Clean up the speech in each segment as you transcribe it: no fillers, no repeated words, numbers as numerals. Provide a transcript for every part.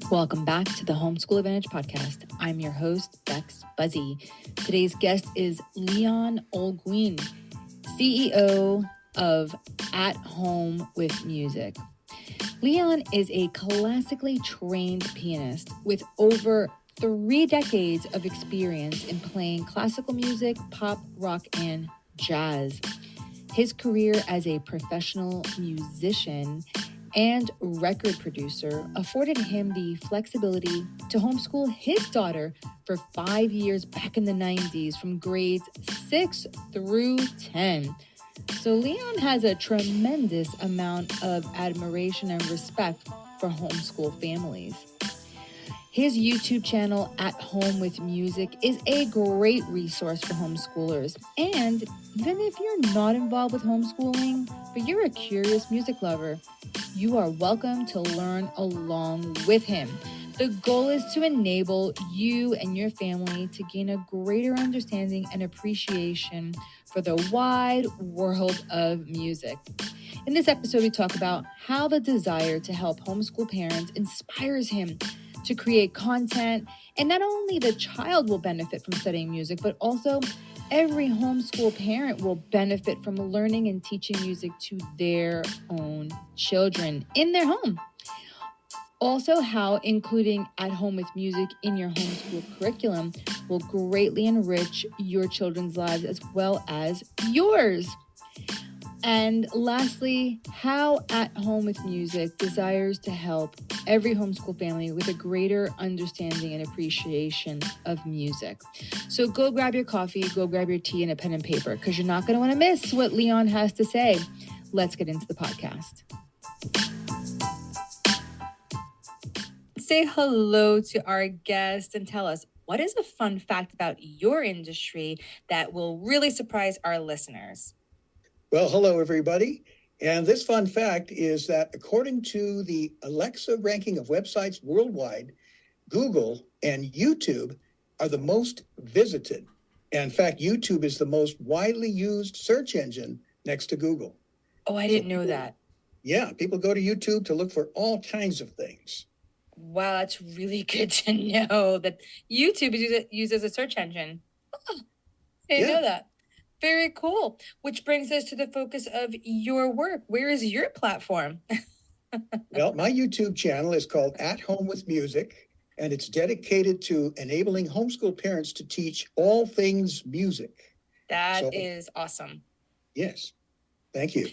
Welcome back to the Homeschool Advantage podcast. I'm your host, Bex Buzzy. Today's guest is Leon Olguin, CEO of At Home with Music. Leon is a classically trained pianist with over 3 decades of experience in playing classical music, pop, rock, and jazz. His career as a professional musician and record producer afforded him the flexibility to homeschool his daughter for 5 years back in the 90s from grades 6 through 10. So Leon has a tremendous amount of admiration and respect for homeschool families. His YouTube channel, At Home with Music, is a great resource for homeschoolers. And even if you're not involved with homeschooling, but you're a curious music lover, you are welcome to learn along with him. The goal is to enable you and your family to gain a greater understanding and appreciation for the wide world of music. In this episode, we talk about how the desire to help homeschool parents inspires him to create content, and not only the child will benefit from studying music, but also every homeschool parent will benefit from learning and teaching music to their own children in their home. Also, how including At Home with Music in your homeschool curriculum will greatly enrich your children's lives as well as yours. And lastly, how At Home with Music desires to help every homeschool family with a greater understanding and appreciation of music. So go grab your coffee, go grab your tea and a pen and paper, because you're not going to want to miss what Leon has to say. Let's get into the podcast. Say hello to our guest and tell us, what is a fun fact about your industry that will really surprise our listeners? Well, hello, everybody. And this fun fact is that according to the Alexa ranking of websites worldwide, Google and YouTube are the most visited. And in fact, YouTube is the most widely used search engine next to Google. Oh, I didn't know that. Yeah, people go to YouTube to look for all kinds of things. Wow, that's really good to know that YouTube is used as a search engine. Oh, I didn't know that. Very cool. Which brings us to the focus of your work. Where is your platform? Well, my YouTube channel is called At Home with Music, and it's dedicated to enabling homeschool parents to teach all things music. That is awesome. Yes. Thank you.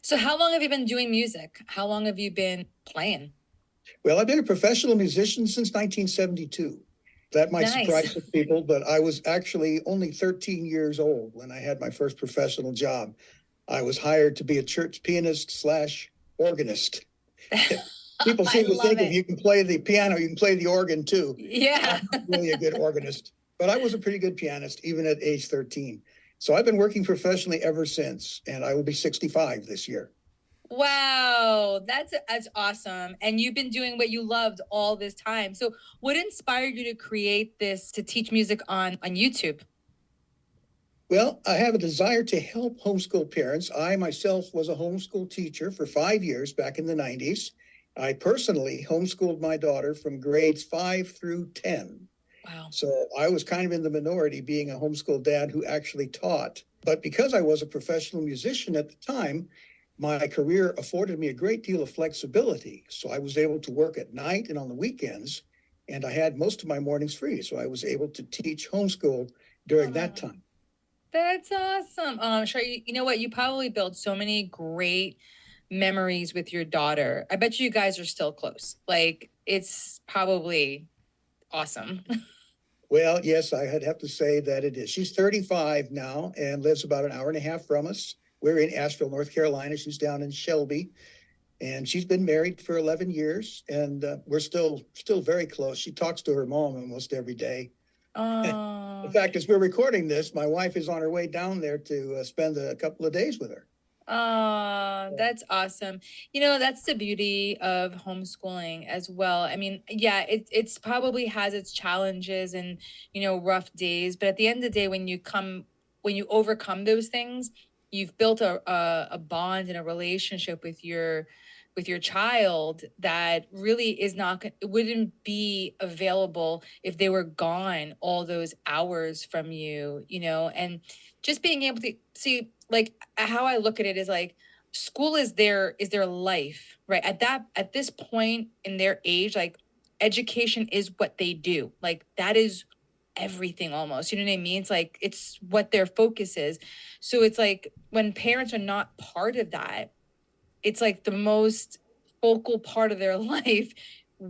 So how long have you been doing music? How long have you been playing? Well, I've been a professional musician since 1972. That might surprise some people, but I was actually only 13 years old when I had my first professional job. I was hired to be a church pianist / organist. People seem to think if you can play the piano, you can play the organ too. Yeah. I'm not really a good organist, but I was a pretty good pianist even at age 13. So I've been working professionally ever since, and I will be 65 this year. Wow, that's awesome. And you've been doing what you loved all this time. So what inspired you to create this, to teach music on YouTube? Well, I have a desire to help homeschool parents. I myself was a homeschool teacher for 5 years back in the 90s. I personally homeschooled my daughter from grades 5 through 10. Wow. So I was kind of in the minority being a homeschool dad who actually taught. But because I was a professional musician at the time, my career afforded me a great deal of flexibility. So I was able to work at night and on the weekends, and I had most of my mornings free. So I was able to teach homeschool during that time. That's awesome. I'm sure you know what, you probably built so many great memories with your daughter. I bet you guys are still close. Like, it's probably awesome. Well, yes, I'd have to say that it is. She's 35 now and lives about an hour and a half from us. We're in Asheville, North Carolina. She's down in Shelby, and she's been married for 11 years, and we're still very close. She talks to her mom almost every day. Oh. In fact, as we're recording this, my wife is on her way down there to spend a couple of days with her. Oh, that's awesome. You know, that's the beauty of homeschooling as well. I mean, yeah, it's probably has its challenges and, you know, rough days, but at the end of the day, when you overcome those things, you've built a bond and a relationship with your with your child that really is not, it wouldn't be available if they were gone all those hours from you, you know. And just being able to see, like, how I look at it is like, school is their life, right? At this point in their age, like, education is what they do. Like, that is everything almost, you know what I mean? It's like, it's what their focus is. So it's like, when parents are not part of that, it's like the most focal part of their life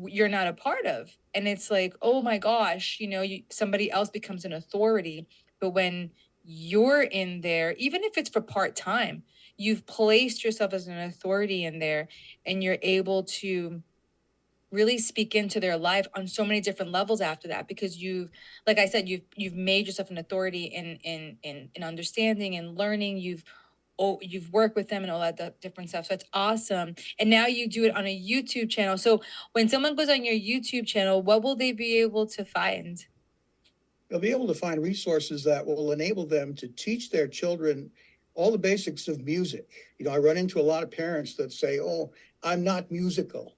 you're not a part of. And it's like, oh my gosh, you know, somebody else becomes an authority. But when you're in there, even if it's for part-time, you've placed yourself as an authority in there, and you're able to really speak into their life on so many different levels after that, because you've, like I said, you've made yourself an authority in understanding and learning. You've worked with them and all that different stuff. So it's awesome. And now you do it on a YouTube channel. So when someone goes on your YouTube channel, what will they be able to find? They'll be able to find resources that will enable them to teach their children all the basics of music. You know, I run into a lot of parents that say, oh, I'm not musical.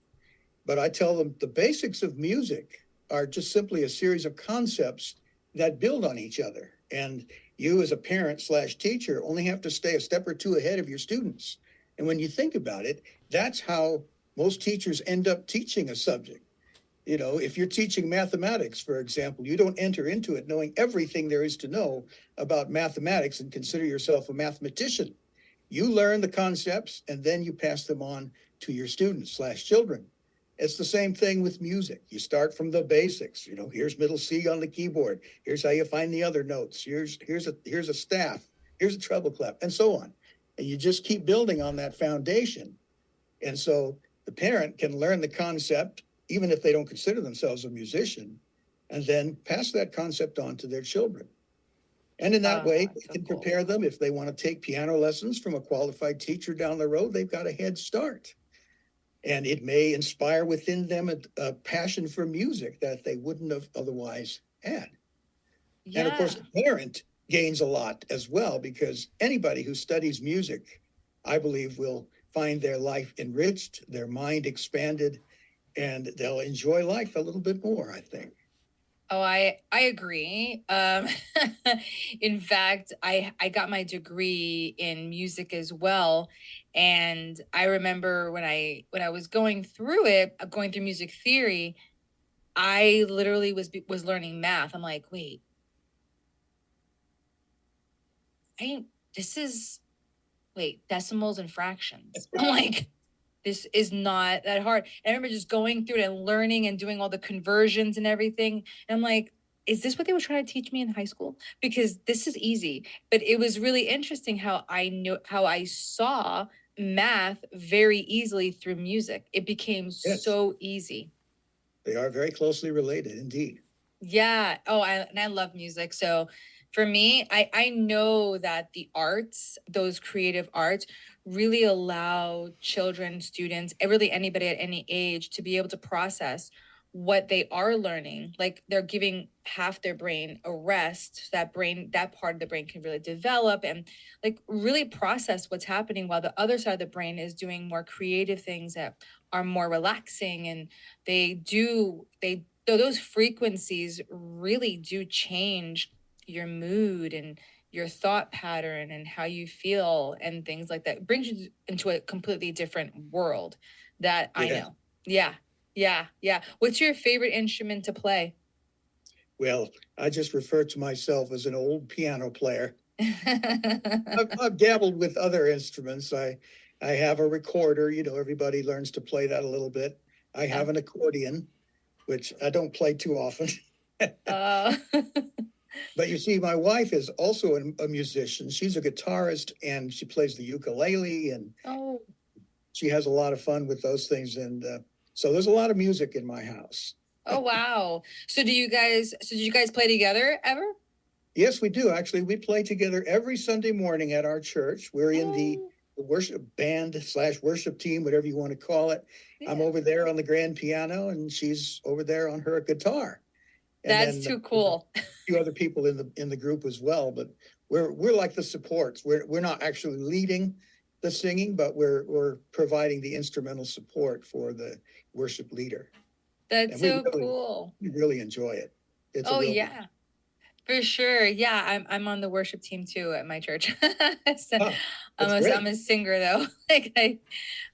But I tell them the basics of music are just simply a series of concepts that build on each other. And you, as a parent slash teacher, only have to stay a step or two ahead of your students. And when you think about it, that's how most teachers end up teaching a subject. You know, if you're teaching mathematics, for example, you don't enter into it knowing everything there is to know about mathematics and consider yourself a mathematician. You learn the concepts and then you pass them on to your students slash children. It's the same thing with music. You start from the basics. You know, here's middle C on the keyboard. Here's how you find the other notes. Here's a staff. Here's a treble clef, and so on. And you just keep building on that foundation. And so the parent can learn the concept, even if they don't consider themselves a musician, and then pass that concept on to their children. And in that way, it can prepare them. If they want to take piano lessons from a qualified teacher down the road, they've got a head start. And it may inspire within them a passion for music that they wouldn't have otherwise had. Yeah. And of course, the parent gains a lot as well, because anybody who studies music, I believe, will find their life enriched, their mind expanded, and they'll enjoy life a little bit more, I think. Oh, I agree. In fact, I got my degree in music as well, and I remember when I was going through it, going through music theory, I literally was learning math. I'm like, wait, this is, wait, decimals and fractions. I'm like, this is not that hard. And I remember just going through it and learning and doing all the conversions and everything. And I'm like, is this what they were trying to teach me in high school? Because this is easy. But it was really interesting how I saw math very easily through music. It became so easy. They are very closely related, indeed. Yeah. Oh, I love music. So for me, I know that the arts, those creative arts, really allow children, students, really anybody at any age to be able to process what they are learning. Like, they're giving half their brain a rest. That part of the brain can really develop and, like, really process what's happening, while the other side of the brain is doing more creative things that are more relaxing. And those frequencies really do change your mood and your thought pattern and how you feel and things like that. It brings you into a completely different world that I know. Yeah. What's your favorite instrument to play? Well, I just refer to myself as an old piano player. I've dabbled with other instruments. I have a recorder. You know, everybody learns to play that a little bit. I have an accordion, which I don't play too often. But you see, my wife is also a musician. She's a guitarist and she plays the ukulele, and she has a lot of fun with those things. And so there's a lot of music in my house. Oh, wow. So did you guys play together ever? Yes, we do. Actually, we play together every Sunday morning at our church. We're in the worship band / worship team, whatever you want to call it. Yeah. I'm over there on the grand piano and she's over there on her guitar. And that's too cool. A few other people in the group as well, but we're like the supports. We're not actually leading, the singing, but we're providing the instrumental support for the worship leader. That's And so cool. we really enjoy it. It's a Oh real yeah, for sure. Yeah, I'm on the worship team too at my church. So that's great. I'm a singer though. Like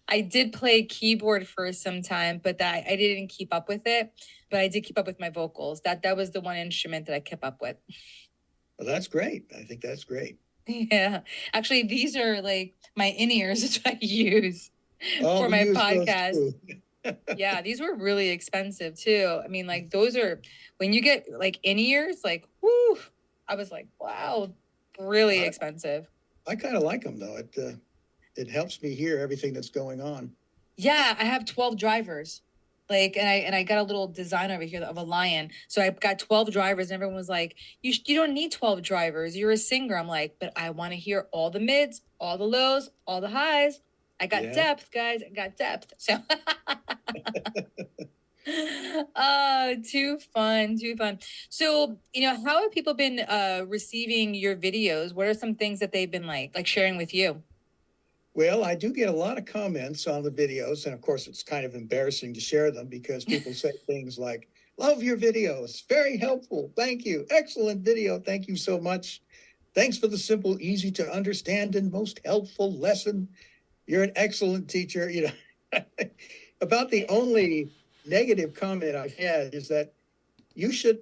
I did play keyboard for some time, but that I didn't keep up with it. But I did keep up with my vocals. That was the one instrument that I kept up with. Well, that's great. I think that's great. Yeah. Actually, these are like my in-ears that I use for We my use those podcast. too. Yeah, these were really expensive too. I mean, like those are when you get like in-ears, like whoo, I was like, wow, really expensive. I kind of like them though. It helps me hear everything that's going on. Yeah, I have 12 drivers. Like, and I got a little design over here of a lion. So I got 12 drivers, and everyone was like, you don't need 12 drivers. You're a singer. I'm like, but I want to hear all the mids, all the lows, all the highs. I got depth, guys. I got depth. So oh, too fun. So, how have people been receiving your videos? What are some things that they've been like sharing with you? Well, I do get a lot of comments on the videos, and of course, it's kind of embarrassing to share them because people say things like, "Love your videos, very helpful, thank you, excellent video, thank you so much. Thanks for the simple, easy to understand, and most helpful lesson. You're an excellent teacher." About the only negative comment I've had is that you should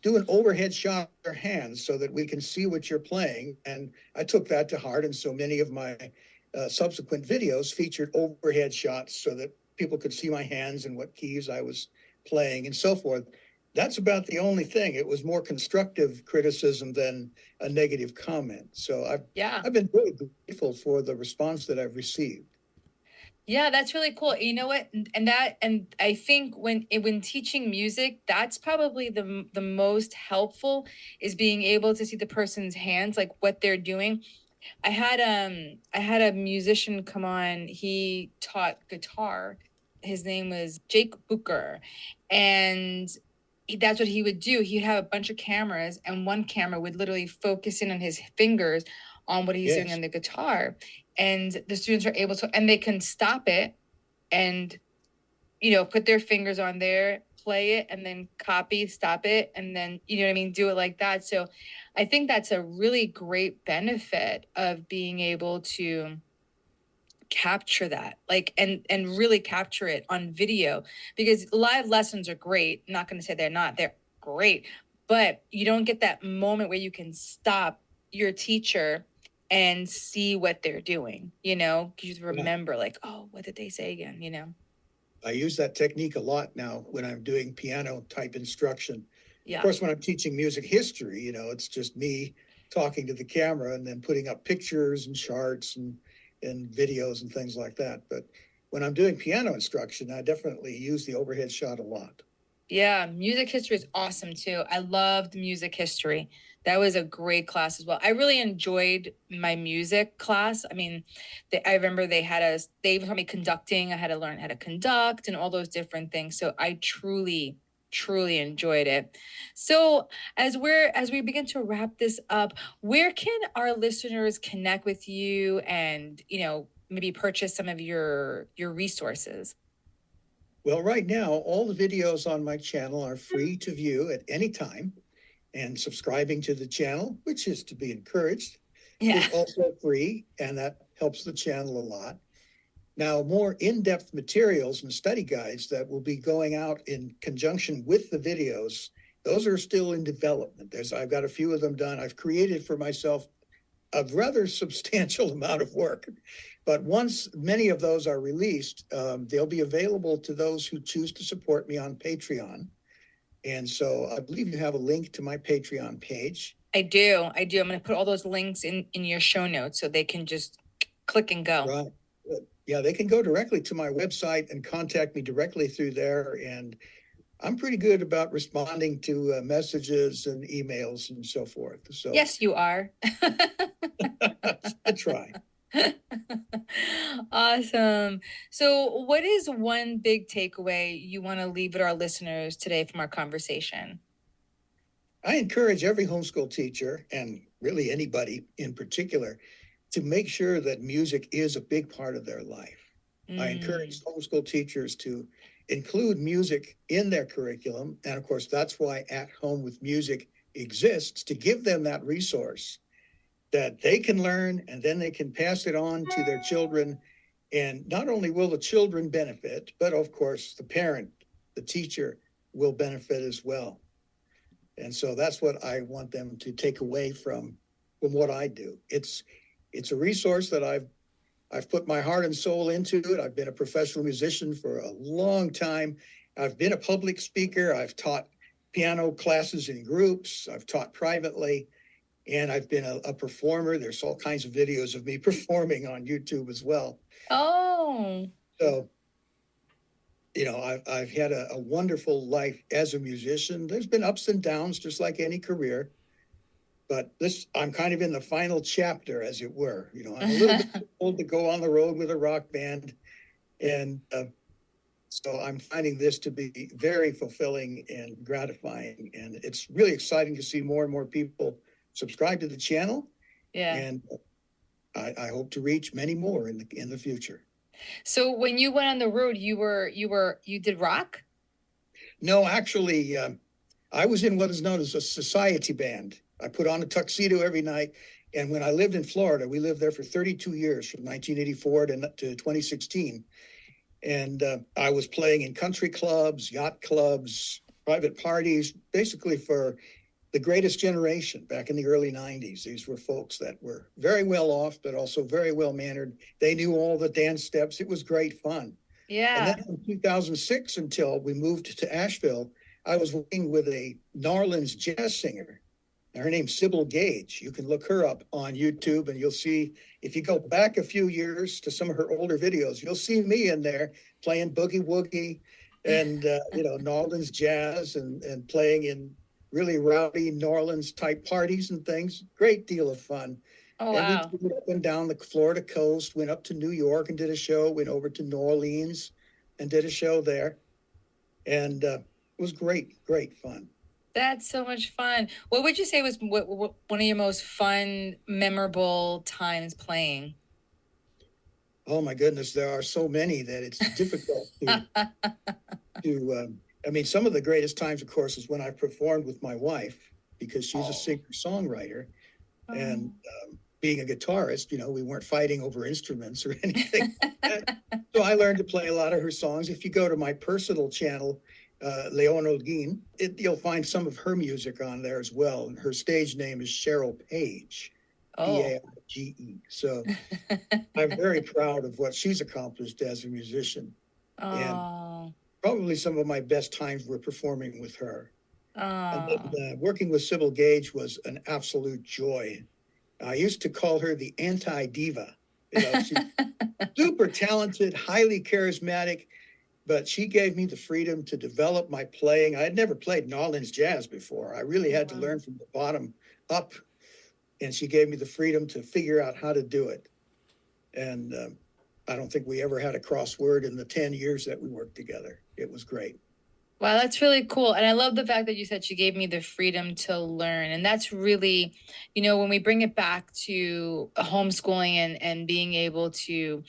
do an overhead shot of your hands so that we can see what you're playing. And I took that to heart. And so many of my subsequent videos featured overhead shots so that people could see my hands and what keys I was playing and so forth. That's about the only thing. It was more constructive criticism than a negative comment. So I've been really grateful for the response that I've received. Yeah, that's really cool. You know what? And I think when teaching music, that's probably the most helpful is being able to see the person's hands, like what they're doing. I had a musician come on. He taught guitar. His name was Jake Booker, and that's what he would do. He'd have a bunch of cameras, and one camera would literally focus in on his fingers on what he's doing on the guitar. And the students are able to, and they can stop it and, put their fingers on there, play it, and then copy, stop it, and then, do it like that. So I think that's a really great benefit of being able to capture that, like, and really capture it on video, because live lessons are great. I'm not going to say they're not, they're great, but you don't get that moment where you can stop your teacher and see what they're doing, you remember like, oh, what did they say again? I use that technique a lot now when I'm doing piano type instruction. Yeah. Of course, when I'm teaching music history, it's just me talking to the camera and then putting up pictures and charts and videos and things like that. But when I'm doing piano instruction, I definitely use the overhead shot a lot. Yeah, music history is awesome too. I loved music history. That was a great class as well. I really enjoyed my music class. I mean, I remember they even taught me conducting. I had to learn how to conduct and all those different things. So I truly enjoyed it. So as we begin to wrap this up, where can our listeners connect with you and, maybe purchase some of your resources? Well, right now, all the videos on my channel are free to view at any time. And subscribing to the channel, which is to be encouraged, is also free, and that helps the channel a lot. Now, more in-depth materials and study guides that will be going out in conjunction with the videos, those are still in development. I've got a few of them done. I've created for myself a rather substantial amount of work. But once many of those are released, they'll be available to those who choose to support me on Patreon. And so I believe you have a link to my Patreon page. I do. I'm going to put all those links in your show notes so they can just click and go. Right. Yeah, they can go directly to my website and contact me directly through there. And I'm pretty good about responding to messages and emails and so forth. So yes, you are. I try. Awesome. So what is one big takeaway you want to leave with our listeners today from our conversation? I encourage every homeschool teacher, and really anybody in particular, to make sure that music is a big part of their life. I encourage homeschool teachers to include music in their curriculum. And of course, that's why At Home with Music exists, to give them that resource that they can learn, and then they can pass it on to their children. And not only will the children benefit, but of course, the parent, the teacher will benefit as well. And so that's what I want them to take away from what I do. It's a resource that I've put my heart and soul into it. I've been a professional musician for a long time. I've been a public speaker. I've taught piano classes in groups. I've taught privately, and I've been a performer. There's all kinds of videos of me performing on YouTube as well. Oh. So, you know, I've had a wonderful life as a musician. There's been ups and downs, just like any career. But I'm kind of in the final chapter, as it were. You know, I'm a little bit old to go on the road with a rock band. And so I'm finding this to be very fulfilling and gratifying. And it's really exciting to see more and more people subscribe to the channel. Yeah. And I hope to reach many more in the future. So when you went on the road, you did rock? No, actually, I was in what is known as a society band. I put on a tuxedo every night. And when I lived in Florida, we lived there for 32 years, from 1984 to 2016. And I was playing in country clubs, yacht clubs, private parties, basically for the greatest generation back in the early 90s. These were folks that were very well off, but also very well mannered. They knew all the dance steps. It was great fun. Yeah. And then in 2006, until we moved to Asheville, I was working with a New Orleans jazz singer. Her name's Sybil Gage. You can look her up on YouTube, and you'll see, if you go back a few years to some of her older videos, you'll see me in there playing boogie woogie and, you know, New Orleans jazz and playing in really rowdy New Orleans type parties and things. Great deal of fun. Oh, wow. And we went up and down the Florida coast, went up to New York and did a show, went over to New Orleans and did a show there. And it was great fun. That's so much fun. What would you say was one of your most fun, memorable times playing? Oh my goodness, there are so many that it's difficult I mean, some of the greatest times, of course, is when I performed with my wife, because she's a singer-songwriter. And being a guitarist, you know, we weren't fighting over instruments or anything. So I learned to play a lot of her songs. If you go to my personal channel, Leon Olguin, you'll find some of her music on there as well. And her stage name is Cheryl Page, Paige. So I'm very proud of what she's accomplished as a musician. And probably some of my best times were performing with her. And then, working with Sybil Gage was an absolute joy. I used to call her the anti-diva. You know, she's super talented, highly charismatic, but she gave me the freedom to develop my playing. I had never played New Orleans jazz before. I really had to learn from the bottom up, and she gave me the freedom to figure out how to do it. And I don't think we ever had a crossword in the 10 years that we worked together. It was great. Wow, that's really cool. And I love the fact that you said she gave me the freedom to learn. And that's really, you know, when we bring it back to homeschooling and being able to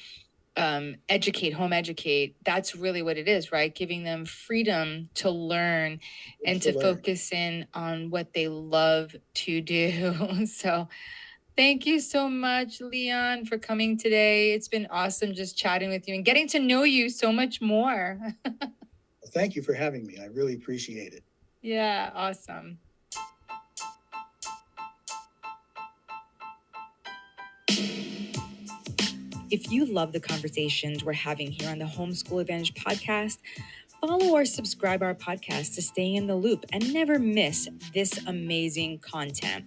home educate, that's really what it is, right? Giving them freedom to learn and to focus in on what they love to do. So thank you so much, Leon, for coming today. It's been awesome just chatting with you and getting to know you so much more. Thank you for having me. I really appreciate it. Yeah, awesome. If you love the conversations we're having here on the Homeschool Advantage podcast, follow or subscribe our podcast to stay in the loop and never miss this amazing content.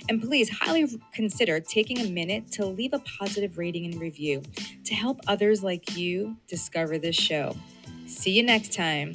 And please highly consider taking a minute to leave a positive rating and review to help others like you discover this show. See you next time.